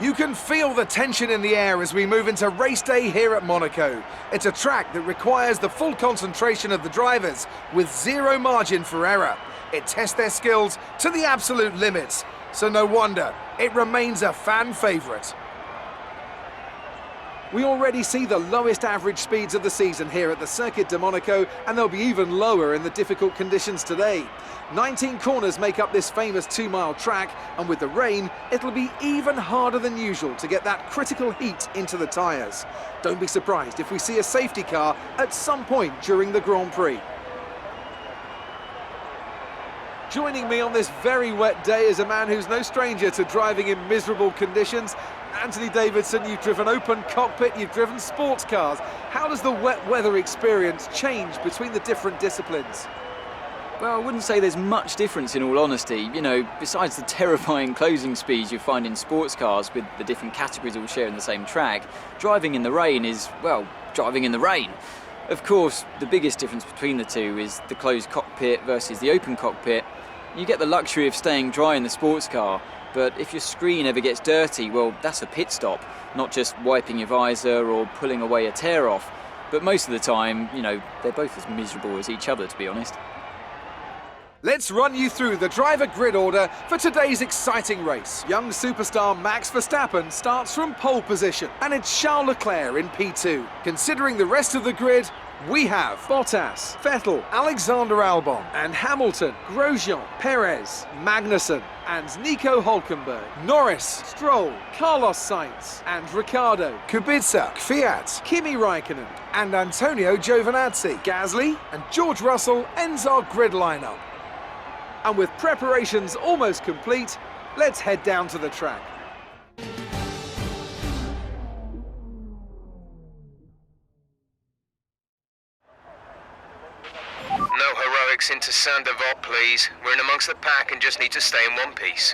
You can feel the tension in the air as we move into race day here at Monaco. It's a track that requires the full concentration of the drivers with zero margin for error. It tests their skills to the absolute limits, so no wonder it remains a fan favourite. We already see the lowest average speeds of the season here at the Circuit de Monaco, and they'll be even lower in the difficult conditions today. 19 corners make up this famous 2-mile track, and with the rain, it'll be even harder than usual to get that critical heat into the tyres. Don't be surprised if we see a safety car at some point during the Grand Prix. Joining me on this very wet day is a man who's no stranger to driving in miserable conditions. Anthony Davidson, you've driven open cockpit, you've driven sports cars. How does the wet weather experience change between the different disciplines? Well, I wouldn't say there's much difference in all honesty. You know, besides the terrifying closing speeds you find in sports cars with the different categories all sharing the same track, driving in the rain is, well, driving in the rain. Of course, the biggest difference between the two is the closed cockpit versus the open cockpit. You get the luxury of staying dry in the sports car, but if your screen ever gets dirty, well, that's a pit stop, not just wiping your visor or pulling away a tear off. But most of the time, you know, they're both as miserable as each other, to be honest. Let's run you through the driver grid order for today's exciting race. Young superstar Max Verstappen starts from pole position, and it's Charles Leclerc in P2. Considering the rest of the grid, we have Bottas, Vettel, Alexander Albon, and Hamilton, Grosjean, Perez, Magnussen, and Nico Hülkenberg, Norris, Stroll, Carlos Sainz, and Ricciardo, Kubica, Kvyat, Kimi Raikkonen, and Antonio Giovinazzi. Gasly and George Russell ends our grid lineup. And with preparations almost complete, let's head down to the track. No heroics into Saint-Devote, please. We're in amongst the pack and just need to stay in one piece.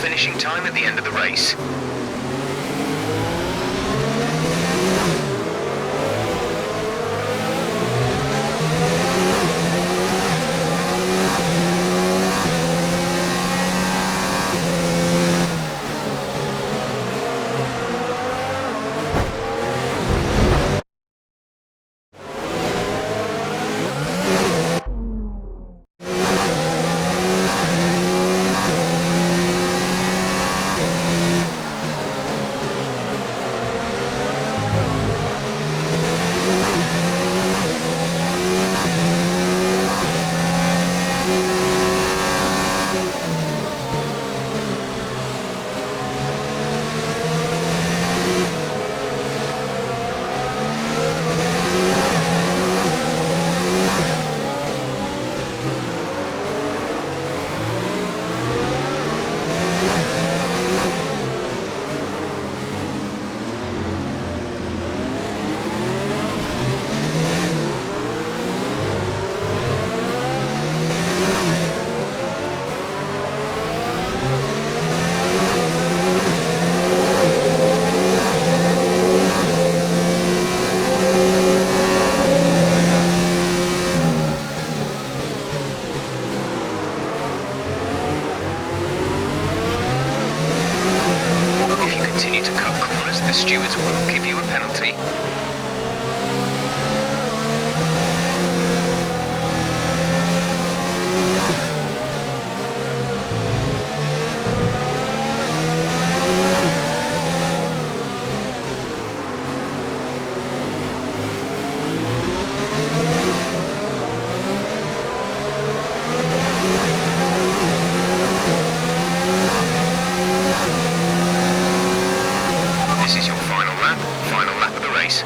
Finishing time at the end of the race. The stewards will give you a penalty. This is your final lap of the race.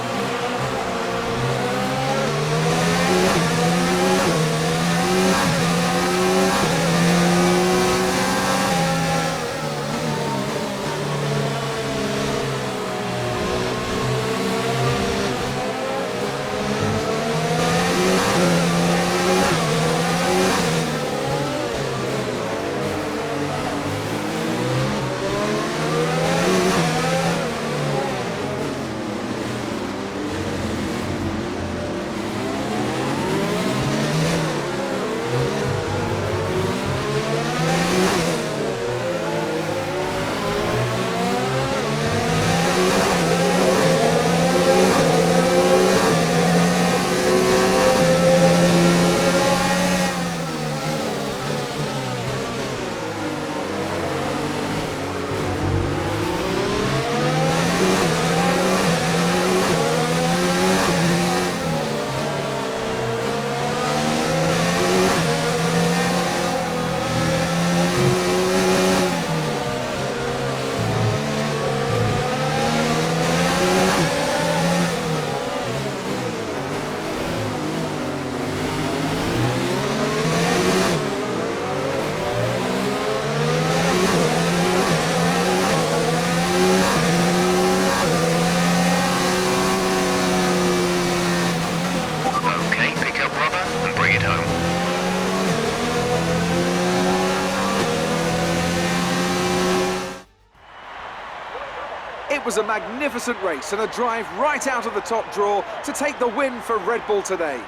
It was a magnificent race and a drive right out of the top draw to take the win for Red Bull today.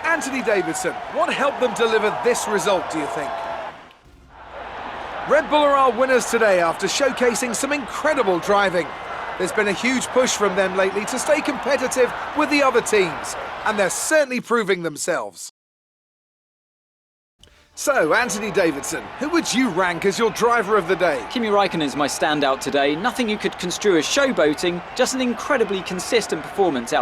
Anthony Davidson, what helped them deliver this result, do you think? Red Bull are our winners today after showcasing some incredible driving. There's been a huge push from them lately to stay competitive with the other teams, and they're certainly proving themselves. So, Anthony Davidson, who would you rank as your driver of the day? Kimi Räikkönen is my standout today. Nothing you could construe as showboating, just an incredibly consistent performance out